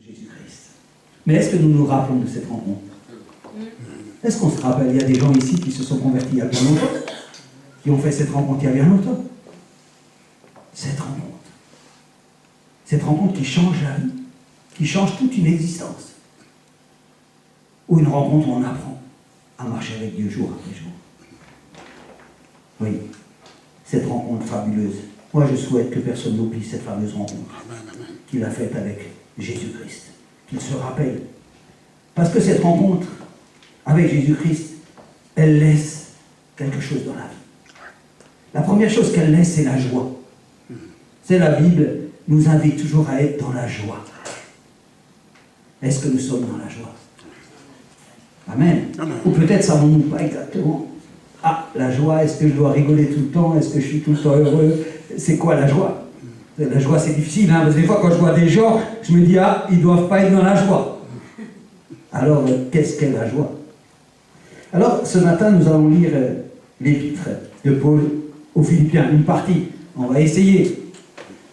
Jésus-Christ. Mais est-ce que nous nous rappelons de cette rencontre? Est-ce qu'on se rappelle? Il y a des gens ici qui se sont convertis il y a bien longtemps, qui ont fait cette rencontre il y a bien longtemps. Cette rencontre qui change la vie, qui change toute une existence. Ou une rencontre où on apprend à marcher avec Dieu jour après jour. Oui, cette rencontre fabuleuse. Moi, je souhaite que personne n'oublie cette fameuse rencontre qu'il a faite avec Jésus-Christ, qu'il se rappelle. Parce que cette rencontre avec Jésus-Christ, elle laisse quelque chose dans la vie. La première chose qu'elle laisse, c'est la joie. C'est la Bible nous invite toujours à être dans la joie. Est-ce que nous sommes dans la joie? Amen. Ou peut-être savons-nous pas exactement. Ah, la joie, est-ce que je dois rigoler tout le temps? Est-ce que je suis tout le temps heureux? C'est quoi la joie? La joie, c'est difficile, hein, parce que des fois, quand je vois des gens, je me dis, ah, ils ne doivent pas être dans la joie. Alors, qu'est-ce qu'est la joie? Alors, ce matin, nous allons lire l'épître de Paul aux Philippiens, une partie. On va essayer,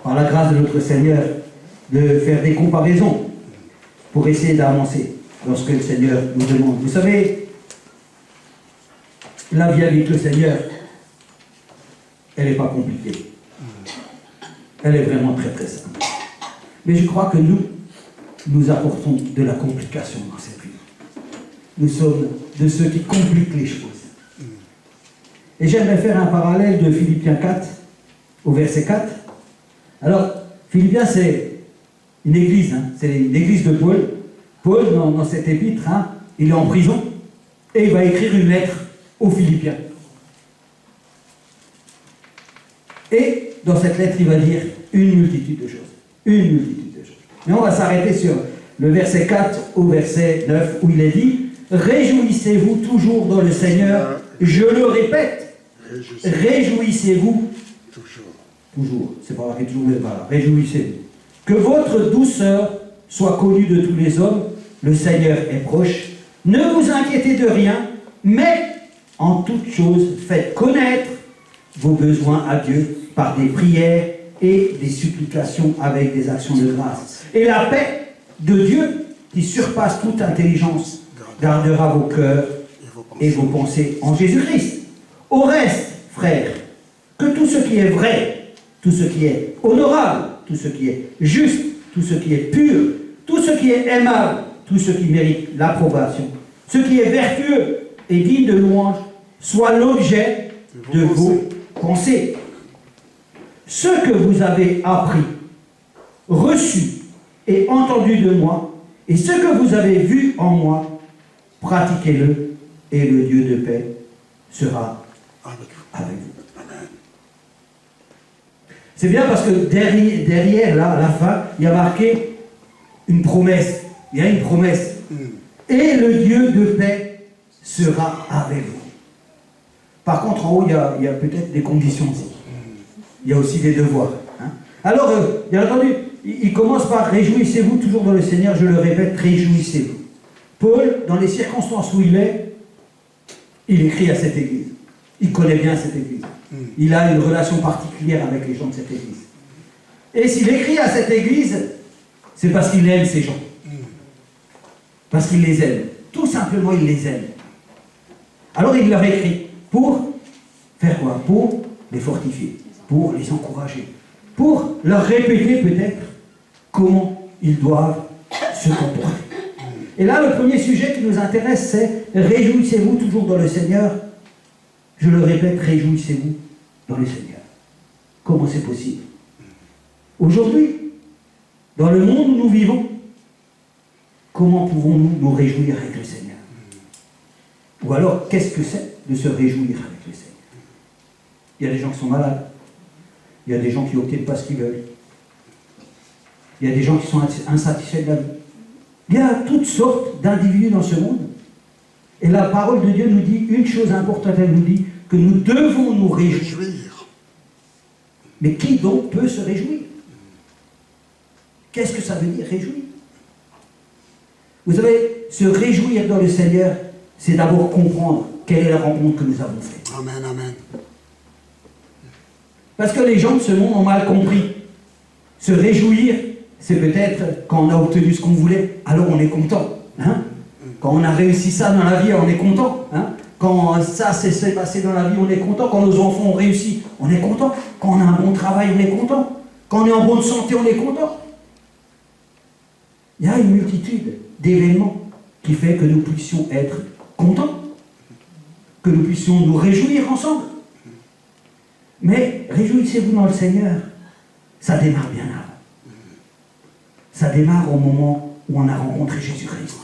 par la grâce de notre Seigneur, de faire des comparaisons pour essayer d'avancer dans ce que le Seigneur nous demande. Vous savez, la vie avec le Seigneur, elle n'est pas compliquée. Elle est vraiment très très simple. Mais je crois que nous apportons de la complication dans cette vie. Nous sommes de ceux qui compliquent les choses. Et j'aimerais faire un parallèle de Philippiens 4 au verset 4. Alors, Philippiens, c'est une église, hein, c'est l'église de Paul. Paul, dans cette épître, hein, il est en prison et il va écrire une lettre aux Philippiens. Et dans cette lettre, il va dire une multitude de choses. Une multitude de choses. Mais on va s'arrêter sur le verset 4 au verset 9 où il est dit « Réjouissez-vous toujours dans le Seigneur. Je le répète. Réjouissez-vous toujours. C'est pas marqué toujours, mais voilà. Réjouissez-vous. Que votre douceur soit connue de tous les hommes. Le Seigneur est proche. Ne vous inquiétez de rien, mais en toute chose, faites connaître vos besoins à Dieu par des prières et des supplications avec des actions de grâce. Et la paix de Dieu, qui surpasse toute intelligence, gardera vos cœurs et vos pensées en Jésus-Christ. Au reste, frères, que tout ce qui est vrai, tout ce qui est honorable, tout ce qui est juste, tout ce qui est pur, tout ce qui est aimable, tout ce qui mérite l'approbation, ce qui est vertueux et digne de louange, soit l'objet de vos pensées. Ce que vous avez appris, reçu et entendu de moi, et ce que vous avez vu en moi, pratiquez-le, et le Dieu de paix sera avec vous. C'est bien parce que derrière, là, à la fin, il y a marqué une promesse. Il y a une promesse. Et le Dieu de paix sera avec vous. Par contre, en haut, il y a peut-être des conditions aussi. Il y a aussi des devoirs. Hein. Alors, bien entendu, il commence par « Réjouissez-vous toujours dans le Seigneur », je le répète, réjouissez-vous. Paul, dans les circonstances où il écrit à cette église. Il connaît bien cette église. Il a une relation particulière avec les gens de cette église. Et s'il écrit à cette église, c'est parce qu'il aime ces gens. Parce qu'il les aime. Tout simplement, il les aime. Alors il leur écrit pour faire quoi? Pour les fortifier, pour les encourager, pour leur répéter peut-être comment ils doivent se comporter. Et là, le premier sujet qui nous intéresse, c'est « Réjouissez-vous toujours dans le Seigneur ». Je le répète, réjouissez-vous dans le Seigneur. Comment c'est possible? Aujourd'hui, dans le monde où nous vivons, comment pouvons-nous nous réjouir avec le Seigneur? Ou alors, qu'est-ce que c'est de se réjouir avec le Seigneur? Il y a des gens qui sont malades. Il y a des gens qui n'obtiennent pas ce qu'ils veulent. Il y a des gens qui sont insatisfaits de la vie. Il y a toutes sortes d'individus dans ce monde. Et la parole de Dieu nous dit une chose importante, elle nous dit que nous devons nous réjouir. Mais qui donc peut se réjouir? Qu'est-ce que ça veut dire, réjouir? Vous savez, se réjouir dans le Seigneur, c'est d'abord comprendre quelle est la rencontre que nous avons faite. Amen, amen. Parce que les gens de ce monde ont mal compris. Se réjouir, c'est peut-être quand on a obtenu ce qu'on voulait, alors on est content. Hein? Quand on a réussi ça dans la vie, on est content. Hein? Quand ça s'est passé dans la vie, on est content. Quand nos enfants ont réussi, on est content. Quand on a un bon travail, on est content. Quand on est en bonne santé, on est content. Il y a une multitude d'événements qui fait que nous puissions être contents, que nous puissions nous réjouir ensemble. Mais réjouissez-vous dans le Seigneur. Ça démarre bien avant. Ça démarre au moment où on a rencontré Jésus-Christ,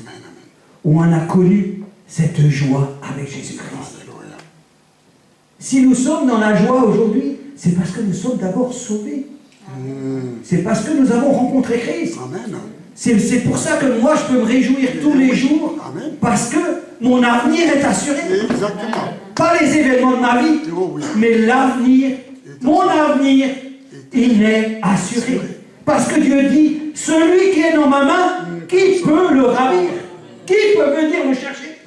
où on a connu cette joie avec Jésus-Christ. Si nous sommes dans la joie aujourd'hui, c'est parce que nous sommes d'abord sauvés. C'est parce que nous avons rencontré Christ. C'est pour ça que moi je peux me réjouir tous les jours, parce que mon avenir est assuré. Exactement. Pas les événements de ma vie, mais l'avenir, mon avenir, il est assuré. Parce que Dieu dit, celui qui est dans ma main, qui peut le ravir? Qui peut venir le chercher?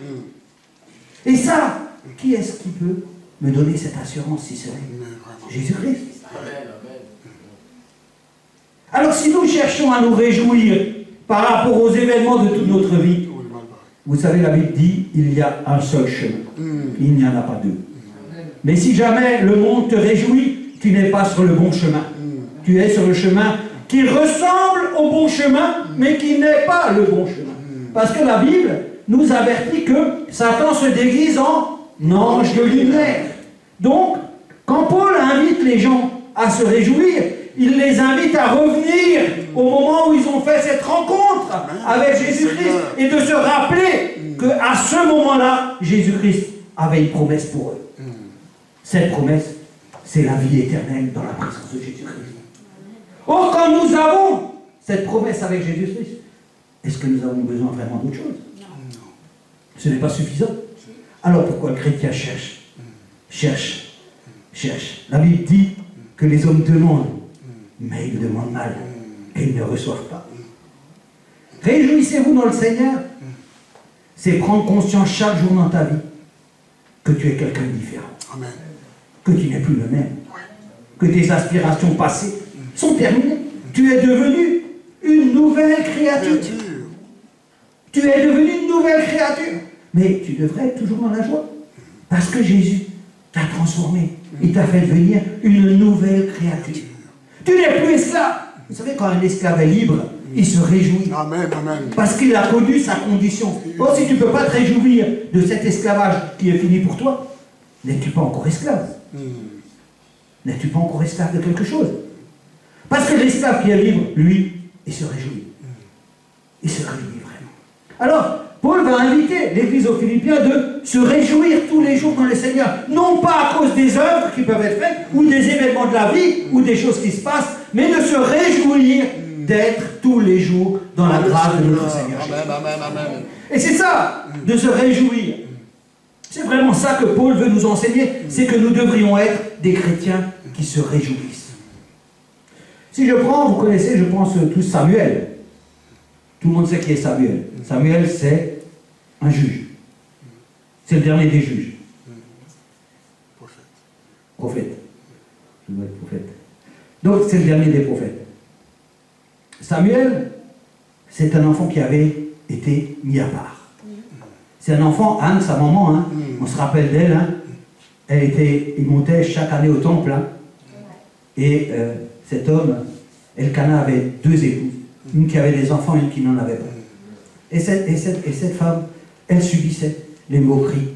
Et ça, qui est-ce qui peut me donner cette assurance si ce n'est Jésus-Christ? Alors si nous cherchons à nous réjouir par rapport aux événements de toute notre vie, vous savez, la Bible dit, il y a un seul chemin. Il n'y en a pas deux. Mais si jamais le monde te réjouit, tu n'es pas sur le bon chemin. Tu es sur le chemin qui ressemble au bon chemin, mais qui n'est pas le bon chemin. Parce que la Bible nous avertit que Satan se déguise en ange de lumière. Donc, quand Paul invite les gens à se réjouir, il les invite à revenir au moment où ils ont fait cette rencontre avec Jésus-Christ et de se rappeler qu'à ce moment-là, Jésus-Christ avait une promesse pour eux. Cette promesse, c'est la vie éternelle dans la présence de Jésus-Christ. Or, quand nous avons cette promesse avec Jésus-Christ, est-ce que nous avons besoin vraiment d'autre chose? Non. Ce n'est pas suffisant. Alors pourquoi le chrétien cherche? Cherche. La Bible dit que les hommes demandent, mais ils demandent mal et ils ne reçoivent pas. Réjouissez-vous dans le Seigneur. C'est prendre conscience chaque jour dans ta vie que tu es quelqu'un de différent. Amen. Que tu n'es plus le même. Que tes aspirations passées sont terminées. Tu es devenu une nouvelle créature. Tu es devenu une nouvelle créature. Mais tu devrais être toujours dans la joie. Parce que Jésus t'a transformé. Il t'a fait devenir une nouvelle créature. Tu n'es plus esclave. Vous savez, quand un esclave est libre, il se réjouit. Amen, amen. Parce qu'il a connu sa condition. Or, si tu ne peux pas te réjouir de cet esclavage qui est fini pour toi, n'es-tu pas encore esclave? N'es-tu pas encore esclave de quelque chose? Parce que l'esclave qui est libre, lui, il se réjouit. Il se réjouit vraiment. Alors, Paul va inviter l'église aux Philippiens de se réjouir tous les jours dans le Seigneur. Non pas à cause des œuvres qui peuvent être faites, ou des événements de la vie, ou des choses qui se passent, mais de se réjouir d'être tous les jours dans la grâce de notre Seigneur. Amen. Et c'est ça, de se réjouir. C'est vraiment ça que Paul veut nous enseigner, c'est que nous devrions être des chrétiens qui se réjouissent. Si je prends, vous connaissez, je pense tous Samuel. Tout le monde sait qui est Samuel. Samuel, c'est un juge. C'est le dernier des juges. Prophète. Je dois être prophète. Donc, c'est le dernier des prophètes. Samuel, c'est un enfant qui avait été mis à part. C'est un enfant, Anne, sa maman, hein, on se rappelle d'elle, hein, il montait chaque année au temple, hein, et cet homme, Elkana, avait 2 épouses, une qui avait des enfants et une qui n'en avait pas. Et cette femme, elle subissait les moqueries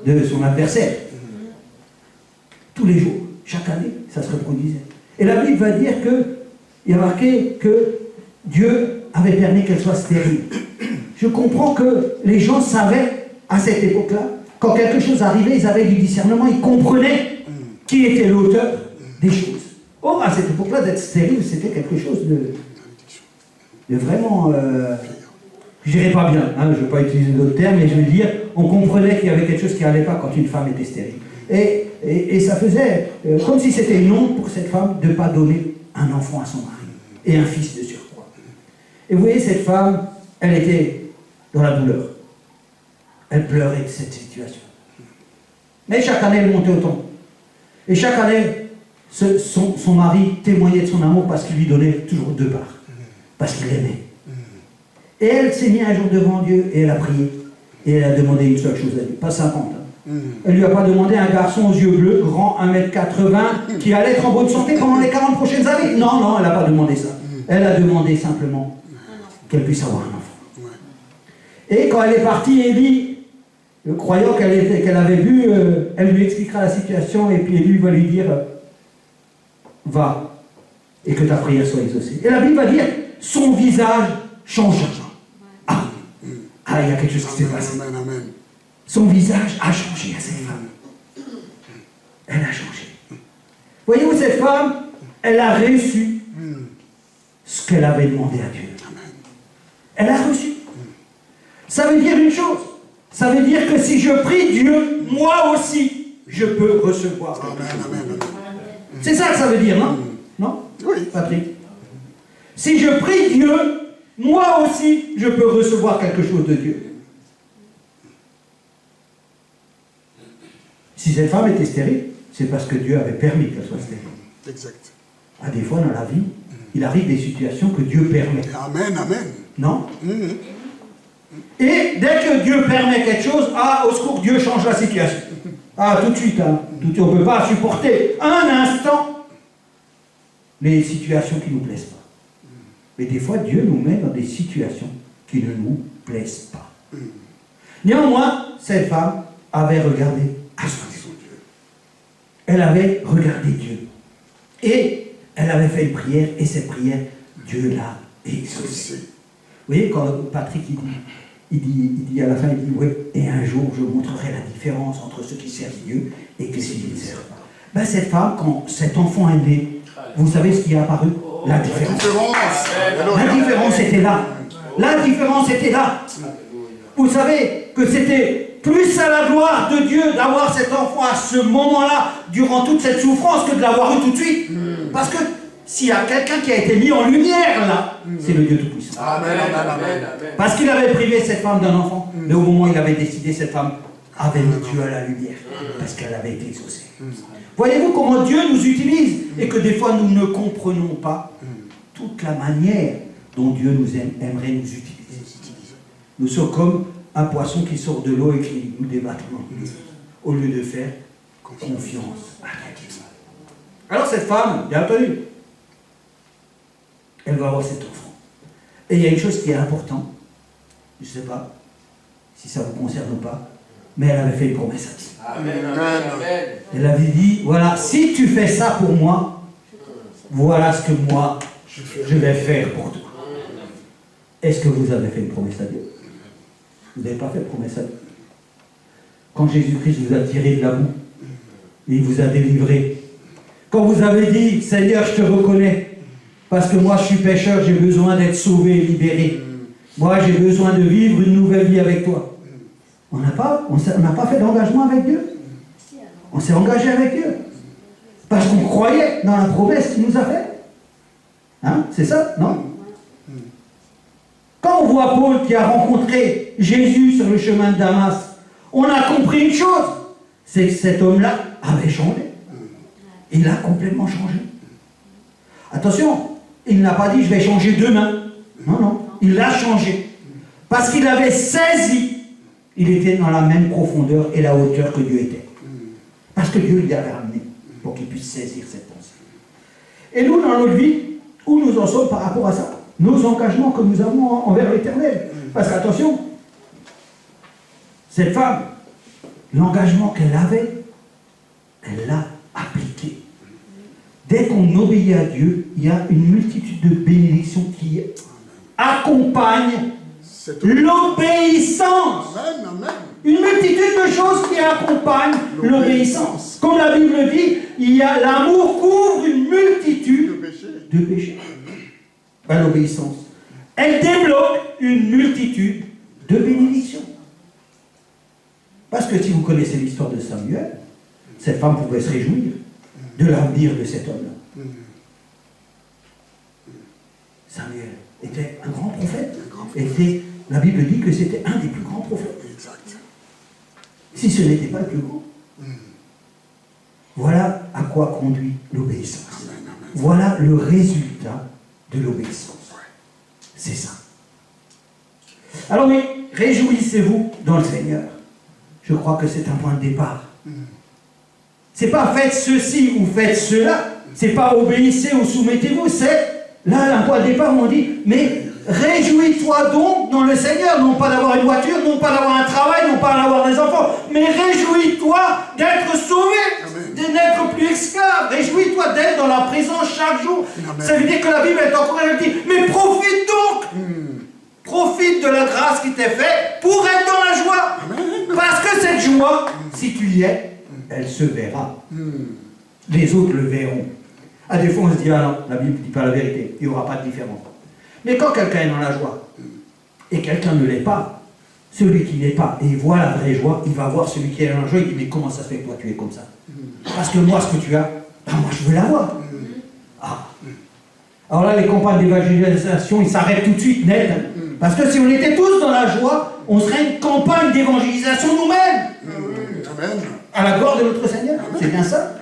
de son adversaire. Tous les jours, chaque année, ça se reproduisait. Et la Bible va dire il y a marqué que Dieu avait permis qu'elle soit stérile. Je comprends que les gens savaient, à cette époque-là, quand quelque chose arrivait, ils avaient du discernement, ils comprenaient qui était l'auteur des choses. Or, à cette époque-là, d'être stérile, c'était quelque chose de vraiment... Je dirais pas bien, hein, je ne veux pas utiliser d'autres termes, mais je veux dire, on comprenait qu'il y avait quelque chose qui n'allait pas quand une femme était stérile. Et ça faisait comme si c'était une honte pour cette femme de ne pas donner un enfant à son mari, et un fils de surcroît. Et vous voyez, cette femme, elle était dans la douleur. Elle pleurait de cette situation. Mais chaque année, elle montait au temple. Et chaque année, son mari témoignait de son amour parce qu'il lui donnait toujours 2 parts. Parce qu'il l'aimait. Et elle s'est mise un jour devant Dieu et elle a prié. Et elle a demandé une seule chose à Dieu, pas 50. Elle ne lui a pas demandé un garçon aux yeux bleus, grand, 1m80, qui allait être en bonne santé pendant les 40 prochaines années. Non, non, elle n'a pas demandé ça. Elle a demandé simplement qu'elle puisse avoir un enfant. Et quand elle est partie, Élie, croyant qu'elle avait vu, elle lui expliquera la situation et puis Élie va lui dire va et que ta prière soit exaucée. Et la Bible va dire son visage changea. Ah, il y a quelque chose qui s'est passé. Son visage a changé à cette femme. Elle a changé. Voyez-vous, cette femme, elle a reçu ce qu'elle avait demandé à Dieu. Elle a reçu. Ça veut dire une chose. Ça veut dire que si je prie Dieu, moi aussi, je peux recevoir. C'est ça que ça veut dire, non? Non? Oui. Patrick? Si je prie Dieu, moi aussi, je peux recevoir quelque chose de Dieu. Si cette femme était stérile, c'est parce que Dieu avait permis qu'elle soit stérile. Exact. Ah, des fois, dans la vie, il arrive des situations que Dieu permet. Amen, amen. Non? Et dès que Dieu permet quelque chose, ah, au secours, Dieu change la situation. Ah, tout de suite, hein. On ne peut pas supporter un instant les situations qui ne nous plaisent pas. Mais des fois, Dieu nous met dans des situations qui ne nous plaisent pas. Néanmoins, cette femme avait regardé à son Dieu. Elle avait regardé Dieu. Et elle avait fait une prière, et cette prière, Dieu l'a exaucée. Vous voyez, quand Patrick il dit à la fin, il dit, oui, et un jour je montrerai la différence entre ceux qui servent Dieu et ceux qui ne servent pas. Ben, cette femme, quand cet enfant est né, vous savez ce qui est apparu? La différence. La différence était là. La différence était là. Vous savez que c'était plus à la gloire de Dieu d'avoir cet enfant à ce moment-là, durant toute cette souffrance, que de l'avoir eu tout de suite. Parce que s'il y a quelqu'un qui a été mis en lumière là, c'est le Dieu Tout-Puissant. Parce qu'il avait privé cette femme d'un enfant, mais au moment où il avait décidé, cette femme avait mis Dieu à la lumière, parce qu'elle avait été exaucée. Voyez-vous comment Dieu nous utilise, et que des fois nous ne comprenons pas toute la manière dont Dieu aimerait nous utiliser. Nous sommes comme un poisson qui sort de l'eau et qui nous débat au lieu de faire confiance à Dieu. Alors cette femme, bien entendu, elle va avoir cet enfant. Et il y a une chose qui est importante, je ne sais pas si ça vous concerne ou pas, mais elle avait fait une promesse à Dieu. Amen. Elle avait dit, voilà, si tu fais ça pour moi, voilà ce que moi, je vais faire pour toi. Est-ce que vous avez fait une promesse à Dieu? Vous n'avez pas fait de promesse à Dieu. Quand Jésus-Christ vous a tiré de la boue, et il vous a délivré. Quand vous avez dit, Seigneur, je te reconnais, parce que moi je suis pécheur, j'ai besoin d'être sauvé et libéré. Moi j'ai besoin de vivre une nouvelle vie avec toi. On n'a pas fait d'engagement avec Dieu. On s'est engagé avec Dieu. Parce qu'on croyait dans la promesse qu'il nous a faite. Hein? C'est ça? Non? Quand on voit Paul qui a rencontré Jésus sur le chemin de Damas, on a compris une chose, c'est que cet homme-là avait changé. Il a complètement changé. Attention, il n'a pas dit je vais changer demain. Non, non, il a changé. Parce qu'il avait saisi, il était dans la même profondeur et la hauteur que Dieu était. Parce que Dieu l'y avait amené pour qu'il puisse saisir cette pensée. Et nous, dans notre vie, où nous en sommes par rapport à ça? Nos engagements que nous avons envers l'Éternel. Parce qu'attention, cette femme, l'engagement qu'elle avait, elle l'a appliqué. Dès qu'on obéit à Dieu, il y a une multitude de bénédictions qui accompagnent l'obéissance. Une multitude de choses qui accompagnent l'obéissance. Comme la Bible dit, il y a l'amour couvre une multitude de péchés. Ben, l'obéissance, elle débloque une multitude de bénédictions. Parce que si vous connaissez l'histoire de Samuel, cette femme pouvait se réjouir de l'avenir de cet homme-là. Samuel était un grand prophète. La Bible dit que c'était un des plus grands prophètes. Exact. Si ce n'était pas le plus grand. Voilà à quoi conduit l'obéissance. Voilà le résultat de l'obéissance. C'est ça. Alors oui, réjouissez-vous dans le Seigneur. Je crois que c'est un point de départ. C'est pas faites ceci ou faites cela. C'est pas obéissez ou soumettez-vous. C'est là un point de départ où on dit, mais réjouis-toi donc dans le Seigneur, non pas d'avoir une voiture, non pas d'avoir un travail, non pas d'avoir des enfants, mais réjouis-toi d'être sauvé, de n'être plus esclave. Réjouis-toi d'être dans la présence chaque jour. Amen. Ça veut dire que la Bible est encore, elle dit, mais profite donc. Profite de la grâce qui t'est faite pour être dans la joie. Parce que cette joie, si tu y es, elle se verra. Les autres le verront. À des fois, on se dit, ah non, la Bible ne dit pas la vérité. Il n'y aura pas de différence. Mais quand quelqu'un est dans la joie, et quelqu'un ne l'est pas, celui qui n'est pas, et il voit la vraie joie, il va voir celui qui est dans la joie, il dit, mais comment ça se fait que toi tu es comme ça? Parce que moi, ce que tu as, ben moi je veux l'avoir. Ah. Alors là, les campagnes d'évangélisation, ils s'arrêtent tout de suite, net. Parce que si on était tous dans la joie, on serait une campagne d'évangélisation nous-mêmes. Amen. À la gloire de notre Seigneur. C'est bien ça.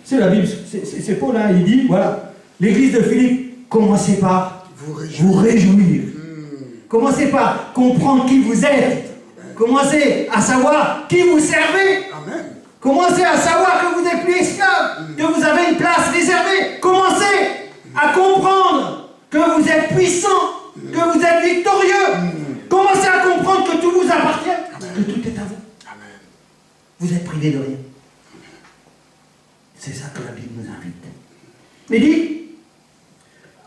C'est la Bible, c'est Paul, hein, il dit, voilà, l'église de Philippe, commencez par vous réjouir. Commencez par comprendre qui vous êtes. Commencez à savoir qui vous servez. Amen. Commencez à savoir que vous n'êtes plus esclave, que vous avez une place réservée. Commencez à comprendre que vous êtes puissant, que vous êtes victorieux. Commencez à comprendre que tout vous appartient, que tout est à vous. Amen. Vous êtes privé de rien. C'est ça que la Bible nous invite. Mais dit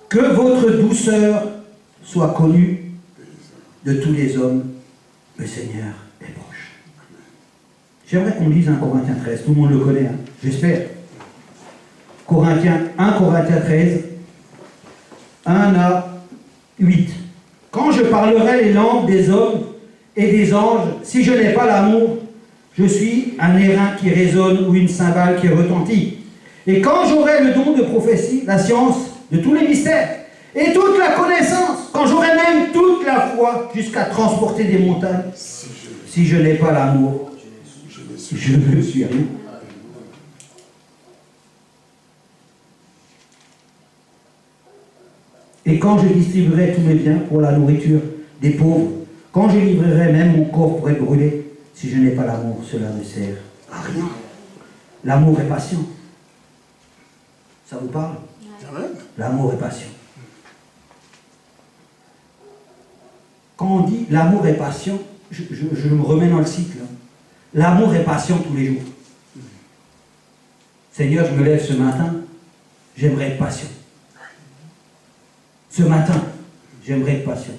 que votre douceur soit connue de tous les hommes. Le Seigneur est proche. J'aimerais qu'on lise 1 Corinthiens 13. Tout le monde le connaît, hein, j'espère. 1 Corinthiens 13, 1 à 8. Quand je parlerai les langues des hommes et des anges, si je n'ai pas l'amour, je suis un airain qui résonne ou une cymbale qui retentit. Et quand j'aurai le don de prophétie, la science de tous les mystères, et toute la connaissance, quand j'aurai même toute la foi jusqu'à transporter des montagnes, si je n'ai pas l'amour, je ne suis rien. Et quand je distribuerai tous mes biens pour la nourriture des pauvres, quand je livrerai même mon corps pour être brûlé, si je n'ai pas l'amour, cela ne sert à rien. L'amour est patient. Ça vous parle? L'amour est patient. Quand on dit l'amour est patient, je me remets dans le cycle. L'amour est patient tous les jours. Seigneur, je me lève ce matin, j'aimerais être patient. Ce matin, j'aimerais être patient.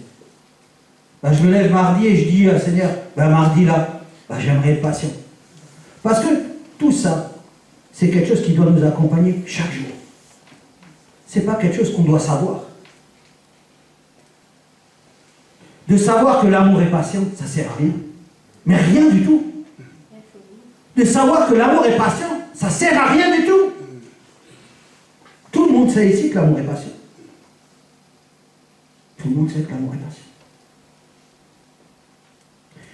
Ben, je me lève mardi et je dis, Seigneur, ben, mardi là, ben, j'aimerais être patient. Parce que tout ça, c'est quelque chose qui doit nous accompagner chaque jour. Ce n'est pas quelque chose qu'on doit savoir. De savoir que l'amour est patient, ça ne sert à rien. Mais rien du tout. De savoir que l'amour est patient, ça ne sert à rien du tout. Tout le monde sait ici que l'amour est patient. Tout le monde sait que l'amour est patient.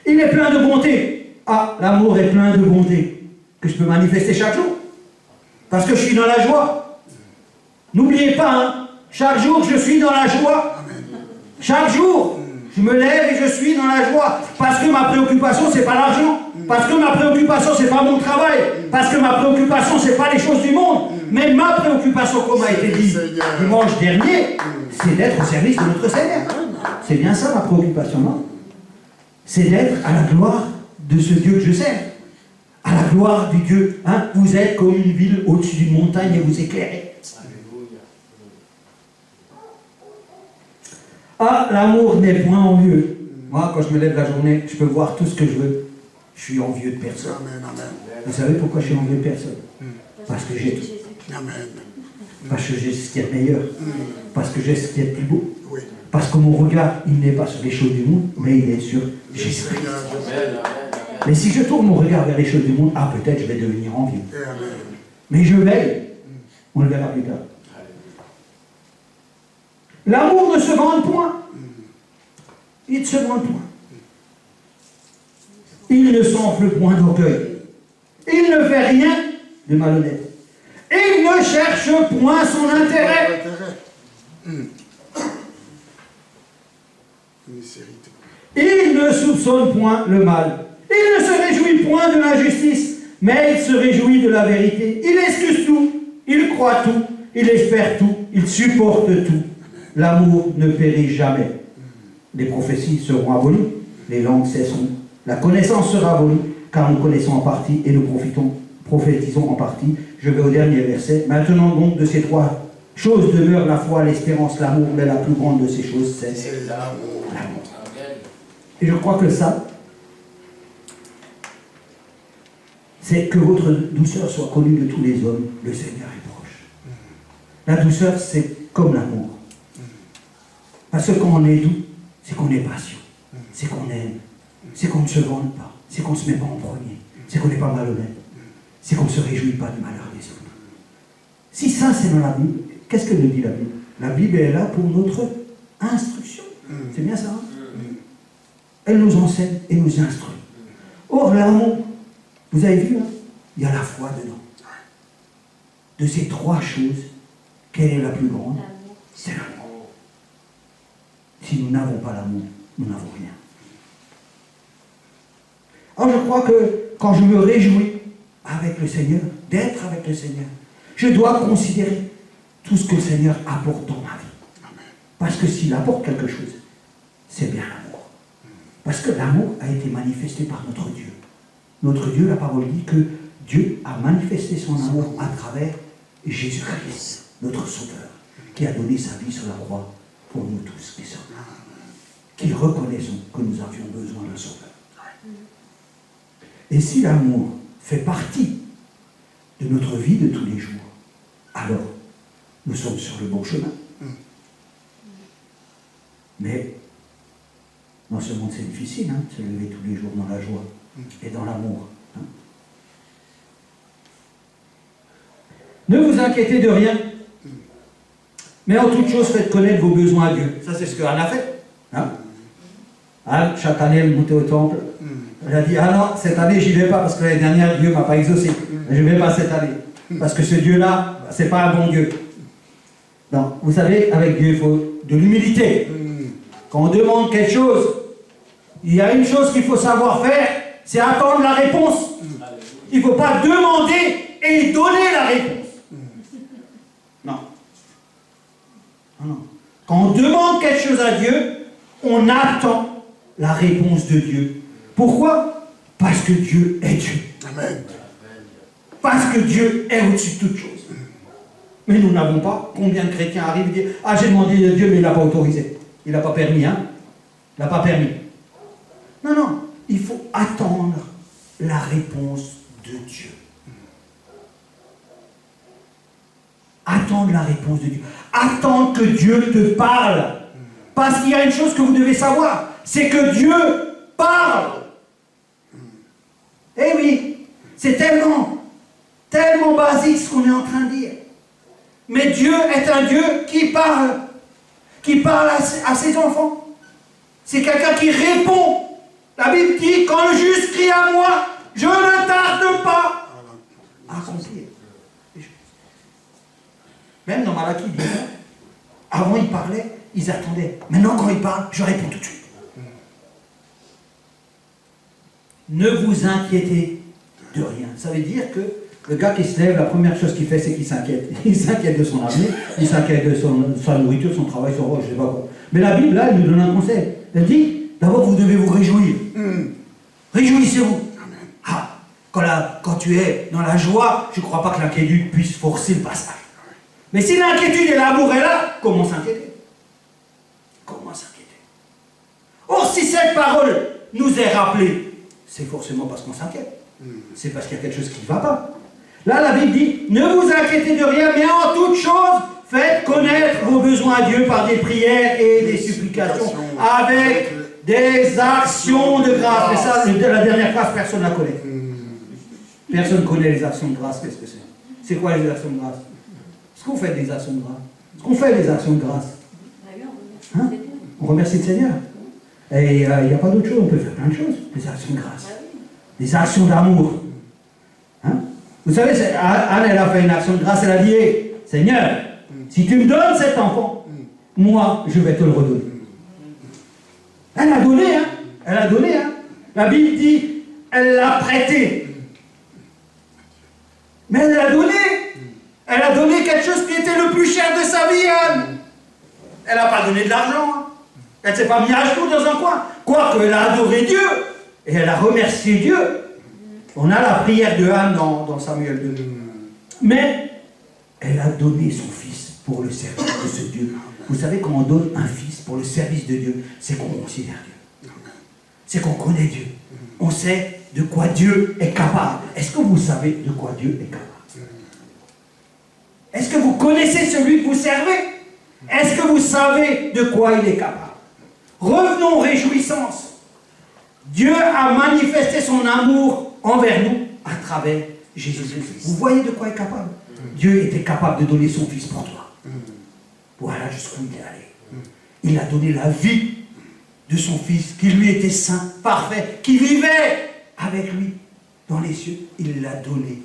Il est plein de bonté. Ah, l'amour est plein de bonté que je peux manifester chaque jour. Parce que je suis dans la joie. N'oubliez pas, hein, chaque jour je suis dans la joie. Chaque jour, je me lève et je suis dans la joie. Parce que ma préoccupation, c'est pas l'argent. Parce que ma préoccupation, c'est pas mon travail. Parce que ma préoccupation, c'est pas les choses du monde. Mais ma préoccupation, comme a été dit dimanche dernier, c'est d'être au service de notre Seigneur. C'est bien ça ma préoccupation, non? C'est d'être à la gloire de ce Dieu que je sers. À la gloire du Dieu. Hein? Vous êtes comme une ville au-dessus d'une montagne et vous éclairez. Ah, l'amour n'est point envieux. Moi, quand je me lève la journée, je peux voir tout ce que je veux. Je suis envieux de personne. Amen, amen. Vous savez pourquoi je suis envieux de personne? Parce que j'ai tout. Amen. Parce que j'ai ce qui est meilleur. Parce que j'ai ce qui est plus beau. Oui. Parce que mon regard, il n'est pas sur les choses du monde, mais il est sur Jésus-Christ. Mais si je tourne mon regard vers les choses du monde, ah, peut-être je vais devenir envieux. Mais je veille. On le verra plus tard. L'amour ne se vante point. Il ne se vante point. Il ne s'enfle point d'orgueil. Il ne fait rien de malhonnête. Il ne cherche point son intérêt. Il ne soupçonne point le mal. Il ne se réjouit point de l'injustice, mais il se réjouit de la vérité. Il excuse tout, il croit tout, il espère tout, il supporte tout. L'amour ne périt jamais. Les prophéties seront abolies, les langues cesseront. La connaissance sera abolie, car nous connaissons en partie et nous prophétisons en partie. Je vais au dernier verset. Maintenant donc, de ces trois choses demeurent la foi, l'espérance, l'amour, mais la plus grande de ces choses, c'est l'amour. Et je crois que ça, c'est que votre douceur soit connue de tous les hommes. Le Seigneur est proche. La douceur, c'est comme l'amour. Parce que quand on est doux, c'est qu'on est patient, c'est qu'on aime, c'est qu'on ne se vante pas, c'est qu'on ne se met pas en premier, c'est qu'on n'est pas malhonnête, c'est qu'on ne se réjouit pas du malheur des autres. Si ça, c'est dans la Bible, qu'est-ce que nous dit la Bible? La Bible est là pour notre instruction. C'est bien ça, hein? Elle nous enseigne et nous instruit. Or, l'amour, vous avez vu, hein, il y a la foi dedans. De ces trois choses, quelle est la plus grande? C'est l'amour. Si nous n'avons pas l'amour, nous n'avons rien. Alors je crois que quand je me réjouis avec le Seigneur, d'être avec le Seigneur, je dois considérer tout ce que le Seigneur apporte dans ma vie. Parce que s'il apporte quelque chose, c'est bien l'amour. Parce que l'amour a été manifesté par notre Dieu. Notre Dieu, la parole dit que Dieu a manifesté son amour à travers Jésus-Christ, notre Sauveur, qui a donné sa vie sur la croix pour nous tous qui sommes là, qui reconnaissons que nous avions besoin d'un Sauveur. Et si l'amour fait partie de notre vie de tous les jours, alors nous sommes sur le bon chemin. Mais dans ce monde, c'est difficile, hein, de se lever tous les jours dans la joie et dans l'amour. Hein. Ne vous inquiétez de rien, mais en toute chose, faites connaître vos besoins à Dieu. Ça, c'est ce que Anne a fait. Hein. Anne, chaque année, elle montait au temple. Elle a dit, ah non, cette année, j'y vais pas parce que l'année dernière, Dieu ne m'a pas exaucé. Je ne vais pas cette année. Parce que ce Dieu-là, c'est pas un bon Dieu. Non, vous savez, avec Dieu, il faut de l'humilité. Quand on demande quelque chose, il y a une chose qu'il faut savoir faire, c'est attendre la réponse. Il ne faut pas demander et donner la réponse. Non. Non. Quand on demande quelque chose à Dieu, on attend la réponse de Dieu. Pourquoi? Parce que Dieu est Dieu. Amen. Parce que Dieu est au-dessus de toutes choses. Mais nous n'avons pas. Combien de chrétiens arrivent et disent, ah, j'ai demandé à Dieu, mais il n'a pas autorisé. Il n'a pas permis, hein? Il n'a pas permis. Non, non. Il faut attendre la réponse de Dieu. Attendre la réponse de Dieu. Attendre que Dieu te parle. Parce qu'il y a une chose que vous devez savoir, c'est que Dieu parle. Eh oui, c'est tellement basique ce qu'on est en train de dire. Mais Dieu est un Dieu qui parle à ses enfants. C'est quelqu'un qui répond. La Bible dit, quand le juste crie à moi, je ne tarde pas à accomplir. Même dans Malachie, il dit, avant ils parlaient, ils attendaient. Maintenant quand ils parlent, je réponds tout de suite. Ne vous inquiétez de rien. Ça veut dire que le gars qui se lève, la première chose qu'il fait, c'est qu'il s'inquiète. Il s'inquiète de son avenir, il s'inquiète de sa nourriture, son travail, son rôle, je ne sais pas quoi. Mais la Bible, là, elle nous donne un conseil. Elle dit, d'abord, vous devez vous réjouir. Réjouissez-vous. Ah, quand tu es dans la joie, je ne crois pas que l'inquiétude puisse forcer le passage. Mais si l'inquiétude et l'amour est là, comment s'inquiéter? Comment s'inquiéter? Or, si cette parole nous est rappelée, c'est forcément parce qu'on s'inquiète. C'est parce qu'il y a quelque chose qui ne va pas. Là, la Bible dit, ne vous inquiétez de rien, mais en toute chose, Faites connaître vos besoins à Dieu par des prières et des supplications, avec des actions de grâce. Mais ça, la dernière phrase, personne ne la connaît. Personne ne connaît les actions de grâce. Qu'est-ce que c'est? C'est quoi les actions de grâce? Est-ce qu'on fait des actions de grâce? Est-ce qu'on fait des actions de grâce? Hein? On remercie le Seigneur. Et il n'y a pas d'autre chose, on peut faire plein de choses. Des actions de grâce. Des actions d'amour. Hein? Vous savez, Anne, elle a fait une action de grâce, elle a dit, hey, Seigneur, si tu me donnes cet enfant, moi, je vais te le redonner. Elle a donné, hein. Elle a donné, hein. La Bible dit, elle l'a prêté. Mais elle l'a donné. Elle a donné quelque chose qui était le plus cher de sa vie, Anne. Elle n'a pas donné de l'argent. Hein. Elle ne s'est pas mise à genoux dans un coin. Quoique, elle a adoré Dieu. Et elle a remercié Dieu. On a la prière de Anne dans Samuel 2. Mais elle a donné son fils pour le service de ce Dieu. Vous savez, quand on donne un fils pour le service de Dieu, c'est qu'on considère Dieu. C'est qu'on connaît Dieu. On sait de quoi Dieu est capable. Est-ce que vous savez de quoi Dieu est capable? Est-ce que vous connaissez celui que vous servez? Est-ce que vous savez de quoi il est capable? Revenons aux réjouissances. Dieu a manifesté son amour envers nous à travers Jésus-Christ. Vous voyez de quoi il est capable? Dieu était capable de donner son fils pour toi. Voilà jusqu'où il est allé. Il a donné la vie de son fils, qui lui était saint, parfait, qui vivait avec lui dans les cieux. Il l'a donné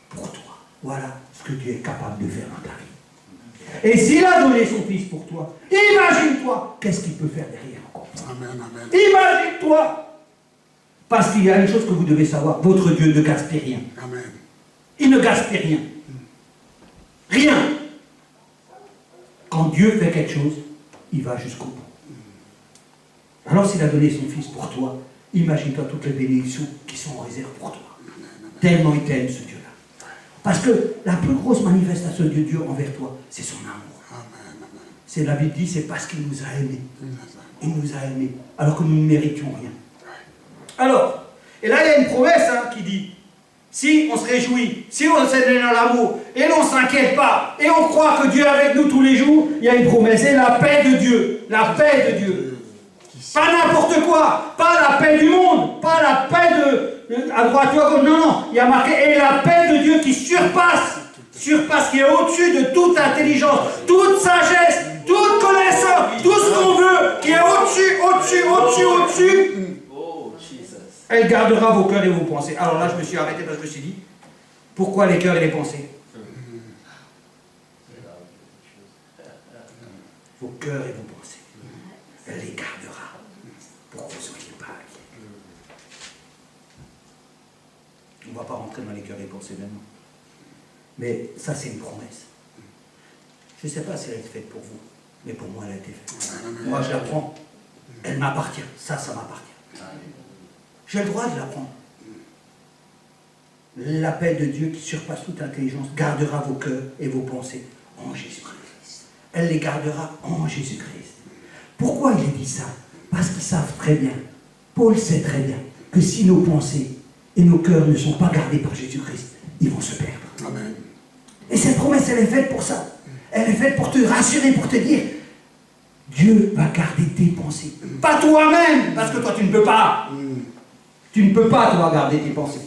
pour toi. Voilà ce que Dieu est capable de faire dans ta vie. Et s'il a donné son fils pour toi, imagine-toi qu'est-ce qu'il peut faire derrière encore. Amen, amen. Imagine-toi. Parce qu'il y a une chose que vous devez savoir, votre Dieu ne gaspille rien. Amen. Il ne gaspille rien. Rien. Quand Dieu fait quelque chose, il va jusqu'au bout. Alors s'il a donné son fils pour toi, imagine-toi toutes les bénédictions qui sont en réserve pour toi. Tellement il t'aime ce Dieu-là. Parce que la plus grosse manifestation de Dieu envers toi, c'est son amour. C'est la Bible dit, c'est parce qu'il nous a aimés. Il nous a aimés, alors que nous ne méritions rien. Alors, et là il y a une promesse qui dit, si on se réjouit, si on s'aime dans l'amour, et l'on ne s'inquiète pas, et on croit que Dieu est avec nous tous les jours, il y a une promesse, c'est la paix de Dieu. La paix de Dieu. Pas n'importe quoi, pas la paix du monde, pas la paix à droite ou à gauche, non, il y a marqué, et la paix de Dieu qui surpasse, qui est au-dessus de toute intelligence, toute sagesse, toute connaissance, tout ce qu'on veut, qui est au-dessus. Elle gardera vos cœurs et vos pensées. Alors là, je me suis arrêté parce que je me suis dit, pourquoi les cœurs et les pensées? Vos cœurs et vos pensées. Elle les gardera pour que vous ne soyez pas inquiets. On ne va pas rentrer dans les cœurs et les pensées maintenant. Mais ça, c'est une promesse. Je ne sais pas si elle a été faite pour vous, mais pour moi, elle a été faite. Moi, je la prends. Elle m'appartient. Ça m'appartient. J'ai le droit de la prendre. La paix de Dieu qui surpasse toute intelligence gardera vos cœurs et vos pensées en Jésus-Christ. Elle les gardera en Jésus-Christ. Pourquoi il dit ça? Parce qu'ils savent très bien, Paul sait très bien, que si nos pensées et nos cœurs ne sont pas gardés par Jésus-Christ, ils vont se perdre. Amen. Et cette promesse, elle est faite pour ça. Elle est faite pour te rassurer, pour te dire, Dieu va garder tes pensées. Pas toi-même, parce que toi tu ne peux pas. Tu ne peux pas, toi, garder tes pensées.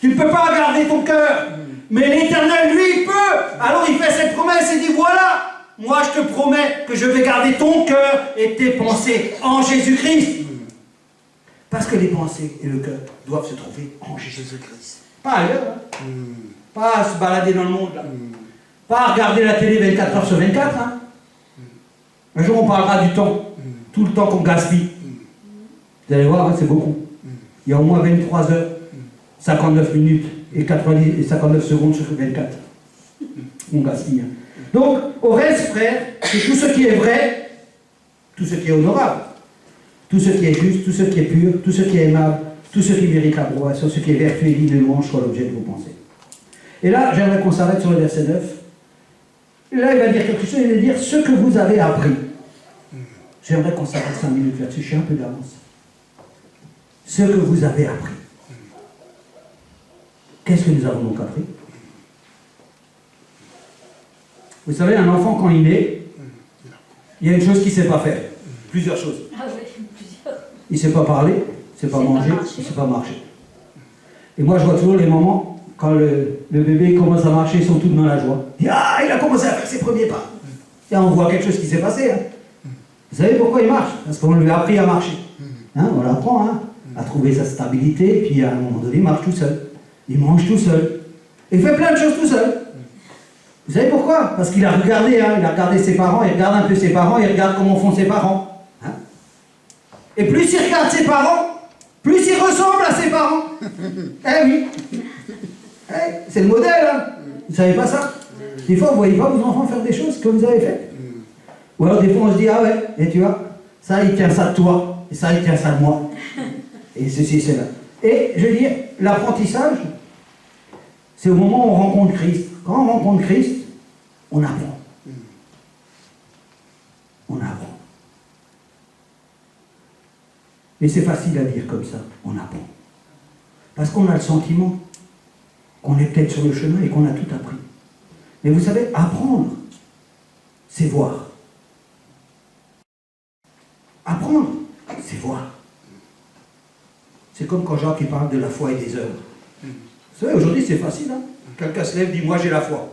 Tu ne peux pas garder ton cœur. Mais l'Éternel, lui, il peut. Alors il fait cette promesse et dit, voilà, moi je te promets que je vais garder ton cœur et tes pensées en Jésus-Christ. Parce que les pensées et le cœur doivent se trouver en Jésus-Christ. Pas ailleurs. Hein. Pas à se balader dans le monde. Là. Pas à regarder la télé 24 heures sur 24. Hein. Un jour on parlera du temps. Tout le temps qu'on gaspille. Vous allez voir, hein, c'est beaucoup. Il y a au moins 23 heures, 59 minutes et 59 secondes sur 24. On gaspille. Donc, au reste, frère, c'est tout ce qui est vrai, tout ce qui est honorable, tout ce qui est juste, tout ce qui est pur, tout ce qui est aimable, tout ce qui mérite l'approbation, ce qui est vertueux et digne de louange soit l'objet de vos pensées. Et là, j'aimerais qu'on s'arrête sur le verset 9. Et là, il va dire quelque chose, il va dire ce que vous avez appris. J'aimerais qu'on s'arrête 5 minutes là-dessus, je suis un peu d'avance. Ce que vous avez appris. Qu'est-ce que nous avons donc appris? Vous savez, un enfant, quand il naît, il y a une chose qu'il ne sait pas faire. Plusieurs choses. Ah oui, plusieurs. Il ne sait pas parler, il ne sait pas manger, il ne sait pas marcher. Et moi, je vois toujours les moments, quand le bébé commence à marcher, ils sont tous dans la joie. Il dit, ah, il a commencé à faire ses premiers pas. Et on voit quelque chose qui s'est passé. Hein. Vous savez pourquoi il marche? Parce qu'on lui a appris à marcher. Hein, on l'apprend à trouver sa stabilité, puis à un moment donné, il marche tout seul. Il mange tout seul. Il fait plein de choses tout seul. Vous savez pourquoi? Parce qu'il a regardé, il a regardé ses parents, il regarde un peu ses parents, il regarde comment font ses parents. Hein. Et plus il regarde ses parents, plus il ressemble à ses parents. Eh oui. Eh, c'est le modèle, hein. Vous savez pas ça? Des fois, vous ne voyez pas vos enfants faire des choses que vous avez faites. Ou alors des fois, on se dit, ah ouais, et tu vois, ça, il tient ça de toi, et ça, il tient ça de moi. Et ceci, c'est là. Et je veux dire, l'apprentissage, c'est au moment où on rencontre Christ. Quand on rencontre Christ, on apprend. On apprend. Et c'est facile à dire comme ça, on apprend. Parce qu'on a le sentiment qu'on est peut-être sur le chemin et qu'on a tout appris. Mais vous savez, apprendre, c'est voir. Apprendre, c'est voir. C'est comme quand Jacques parle de la foi et des œuvres. Vous savez, aujourd'hui, c'est facile. Hein. Quelqu'un se lève et dit, moi j'ai la foi.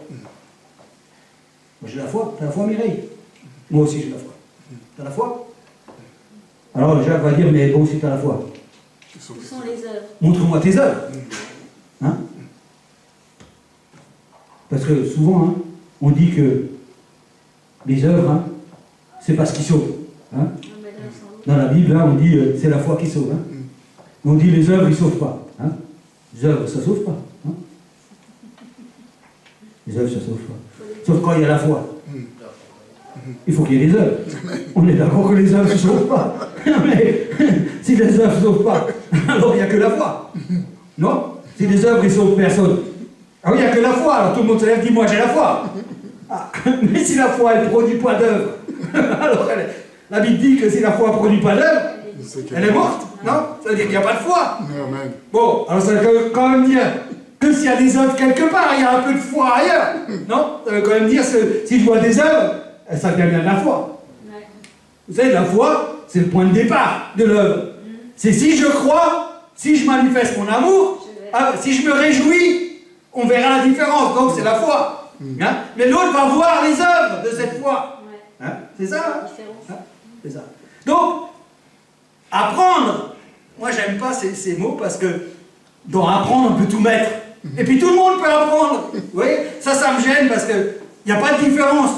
Moi j'ai la foi. T'as la foi, Mireille? Moi aussi j'ai la foi. T'as la foi? Alors Jacques va dire, mais bon, si t'as la foi. Où sont les œuvres? Montre-moi tes œuvres. Hein? Parce que souvent, hein, on dit que les œuvres, hein, c'est pas ce qui sauve. Hein? Dans la Bible, hein, on dit c'est la foi qui sauve. Hein? On dit les œuvres, ils ne sauvent pas. Hein? Les œuvres, ça ne sauve pas. Hein? Les œuvres, ça ne sauve pas. Sauf quand il y a la foi. Il faut qu'il y ait des œuvres. On est d'accord que les œuvres ne sauvent pas. Mais si les œuvres ne sauvent pas, alors il n'y a que la foi. Non? Si les œuvres, ils ne sauvent personne. Ah oui, il n'y a que la foi. Alors tout le monde se lève et dit, moi j'ai la foi. Ah, mais si la foi, elle ne produit pas d'œuvre, alors la Bible dit que si la foi ne produit pas d'œuvre, elle est morte. Non? Ça veut dire qu'il n'y a pas de foi. Bon, alors ça veut quand même dire que s'il y a des œuvres quelque part, il y a un peu de foi ailleurs. Non? Ça veut quand même dire que si je vois des œuvres, ça vient bien de la foi. Vous savez, la foi, c'est le point de départ de l'œuvre. C'est si je crois, si je manifeste mon amour, si je me réjouis, on verra la différence. Donc c'est la foi. Hein? Mais l'autre va voir les œuvres de cette foi. Hein? C'est ça, hein? C'est ça. Donc, apprendre, moi j'aime pas ces mots parce que dans apprendre on peut tout mettre. Et puis tout le monde peut apprendre. Vous voyez, ça me gêne parce qu'il n'y a pas de différence.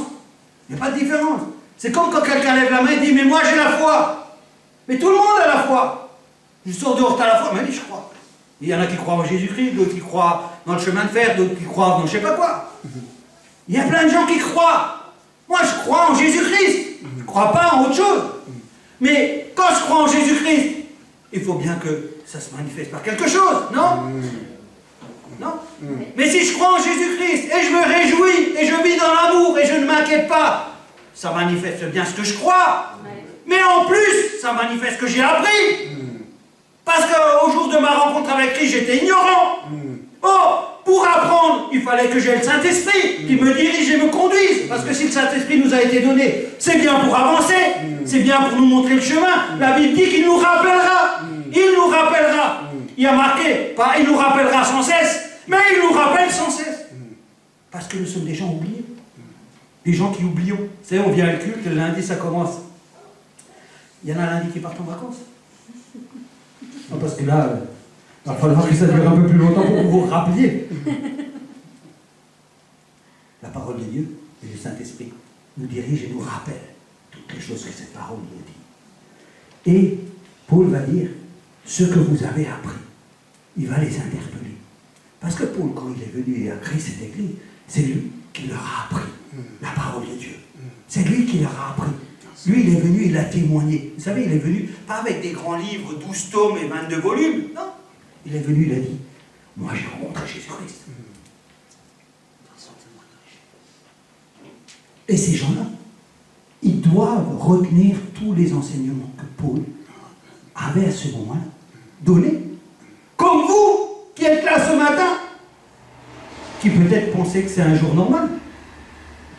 Il n'y a pas de différence. C'est comme quand quelqu'un lève la main et dit, mais moi j'ai la foi. Mais tout le monde a la foi. Je sors dehors, t'as la foi? Mais oui, je crois. Il y en a qui croient en Jésus-Christ, d'autres qui croient dans le chemin de fer, d'autres qui croient dans je ne sais pas quoi. Il y a plein de gens qui croient. Moi je crois en Jésus-Christ. Je ne crois pas en autre chose. Mais quand je crois en Jésus-Christ, il faut bien que ça se manifeste par quelque chose, non? Non? Mais si je crois en Jésus-Christ, et je me réjouis, et je vis dans l'amour, et je ne m'inquiète pas, ça manifeste bien ce que je crois. Mais en plus, ça manifeste ce que j'ai appris. Parce qu'au jour de ma rencontre avec Christ, j'étais ignorant. Oh, pour apprendre, il fallait que j'aie le Saint-Esprit qui me dirige et me conduise. Parce que si le Saint-Esprit nous a été donné, c'est bien pour avancer, c'est bien pour nous montrer le chemin. La Bible dit qu'il nous rappellera. Il nous rappellera. Il y a marqué, pas il nous rappellera sans cesse, mais il nous rappelle sans cesse. Parce que nous sommes des gens oubliés. Des gens qui oublions. Vous savez, on vient à le culte, le lundi ça commence. Il y en a lundi qui partent en vacances. Non, parce que là, il va falloir que ça dure un peu plus longtemps pour que vous vous rappeliez. La parole de Dieu et le Saint-Esprit nous dirige et nous rappelle toutes les choses que cette parole nous dit. Et Paul va dire, ce que vous avez appris, il va les interpeller. Parce que Paul, quand il est venu et a créé cette église, c'est lui qui leur a appris la parole de Dieu. C'est lui qui leur a appris. Lui, il est venu, il a témoigné. Vous savez, il est venu, pas avec des grands livres, 12 tomes et 22 volumes, non. Il est venu, il a dit, moi j'ai rencontré Jésus-Christ. Et ces gens-là, ils doivent retenir tous les enseignements que Paul avait à ce moment-là donnés. Comme vous, qui êtes là ce matin, qui peut-être pensez que c'est un jour normal.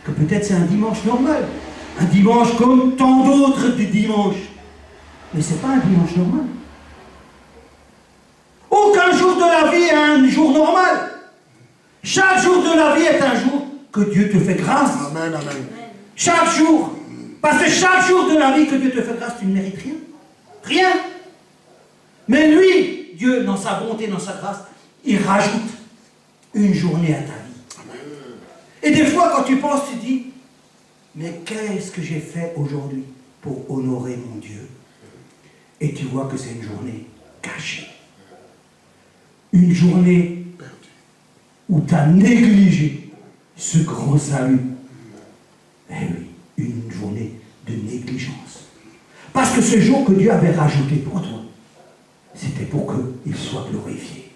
que peut-être c'est un dimanche normal. Un dimanche comme tant d'autres du dimanche. Mais ce n'est pas un dimanche normal. Aucun jour de la vie est un jour normal. Chaque jour de la vie est un jour que Dieu te fait grâce. Amen, amen. Chaque jour. Parce que chaque jour de la vie que Dieu te fait grâce, tu ne mérites rien. Rien. Mais lui, Dieu, dans sa bonté, dans sa grâce, il rajoute une journée à ta vie. Amen. Et des fois, quand tu penses, tu dis, mais qu'est-ce que j'ai fait aujourd'hui pour honorer mon Dieu? Et tu vois que c'est une journée cachée. Une journée où tu as négligé ce grand salut. Eh oui, une journée de négligence. Parce que ce jour que Dieu avait rajouté pour toi, c'était pour qu'il soit glorifié.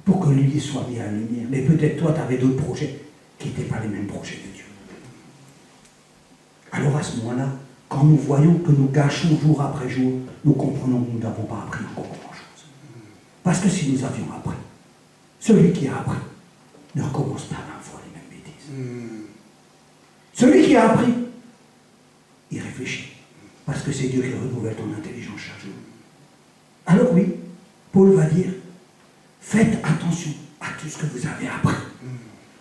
Pour que lui soit mis à la lumière. Mais peut-être toi, tu avais d'autres projets qui n'étaient pas les mêmes projets de Dieu. Alors à ce moment-là, quand nous voyons que nous gâchons jour après jour, nous comprenons que nous n'avons pas appris encore grand-chose. Parce que si nous avions appris, celui qui a appris ne recommence pas 20 fois les mêmes bêtises. Celui qui a appris, il réfléchit. Parce que c'est Dieu qui renouvelle ton intelligence chaque jour. Alors oui, Paul va dire, faites attention à tout ce que vous avez appris.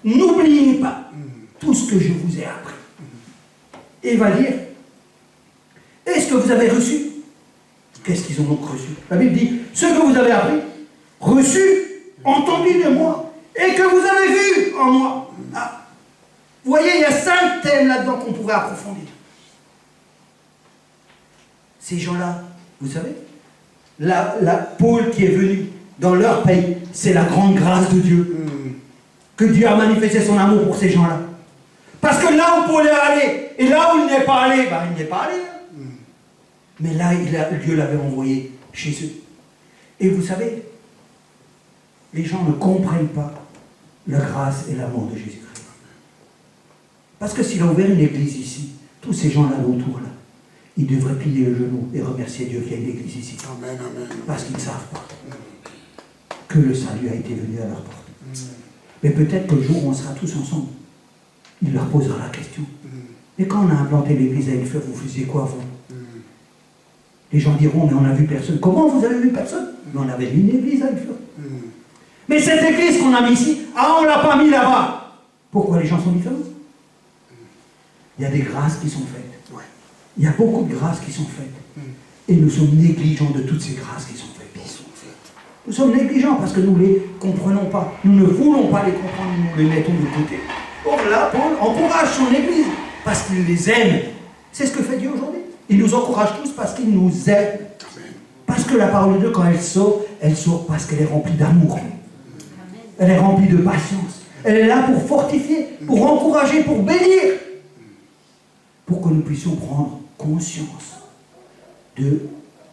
N'oubliez pas tout ce que je vous ai appris. Et il va dire, est-ce que vous avez reçu? Qu'est-ce qu'ils ont donc reçu? La Bible dit, ce que vous avez appris, reçu, entendu de moi, et que vous avez vu en moi. Ah. Vous voyez, il y a 5 thèmes là-dedans qu'on pourrait approfondir. Ces gens-là, vous savez, Paul qui est venu dans leur pays, c'est la grande grâce de Dieu. Que Dieu a manifesté son amour pour ces gens-là. Parce que là où Paul est allé, et là où il n'est pas allé, ben il n'est pas allé. Mais là, Dieu l'avait envoyé chez eux. Et vous savez, les gens ne comprennent pas la grâce et l'amour de Jésus-Christ. Parce que s'il a ouvert une église ici, tous ces gens-là autour, là, ils devraient plier le genou et remercier Dieu qu'il y a une église ici. Amen, amen. Parce qu'ils ne savent pas que le salut a été venu à leur porte. Mais peut-être que le jour où on sera tous ensemble, il leur posera la question. Mais quand on a implanté l'église à Hillefleur, vous faisiez quoi, vous? Les gens diront, mais on n'a vu personne. Comment vous avez vu personne? Mais on avait vu une église à Hillefleur. Mais cette église qu'on a mis ici, ah, on ne l'a pas mis là-bas. Pourquoi les gens sont différents? Il y a des grâces qui sont faites. Il y a beaucoup de grâces qui sont faites. Et nous sommes négligents de toutes ces grâces qui sont faites. Nous sommes négligents parce que nous ne les comprenons pas. Nous ne voulons pas les comprendre, nous les mettons de côté. Or là, Paul encourage son église parce qu'il les aime. C'est ce que fait Dieu aujourd'hui. Il nous encourage tous parce qu'il nous aime. Parce que la parole de Dieu, quand elle sort parce qu'elle est remplie d'amour. Elle est remplie de patience. Elle est là pour fortifier, pour encourager, pour bénir. Pour que nous puissions prendre conscience de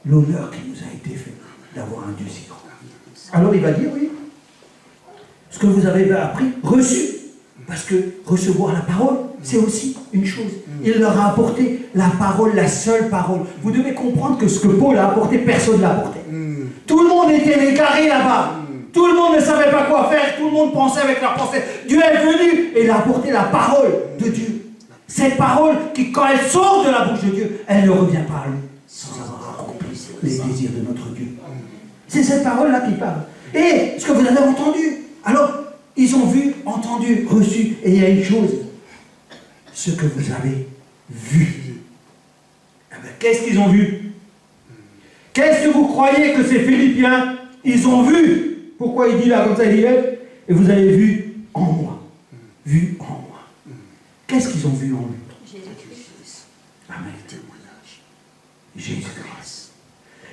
l'honneur qui nous a été fait d'avoir un Dieu si grand. Alors il va dire, oui, ce que vous avez appris, reçu, parce que recevoir la parole, c'est aussi une chose. Il leur a apporté la parole, la seule parole. Vous devez comprendre que ce que Paul a apporté, personne ne l'a apporté. Tout le monde était égaré là-bas. Tout le monde ne savait pas quoi faire, tout le monde pensait avec leur pensée. Dieu est venu et il a apporté la parole de Dieu. Cette parole qui, quand elle sort de la bouche de Dieu, elle ne revient pas à lui sans avoir accompli les désirs de notre Dieu. C'est cette parole-là qui parle. Et ce que vous avez entendu, alors, ils ont vu, entendu, reçu, et il y a une chose, ce que vous avez vu. Eh bien, qu'est-ce qu'ils ont vu? Qu'est-ce que vous croyez que ces Philippiens, ils ont vu? Pourquoi il dit là, comme ça, il dit, et vous avez vu en moi. Vu en moi. Qu'est-ce qu'ils ont vu en lui? Jésus-Christ. Amen. Jésus-Christ.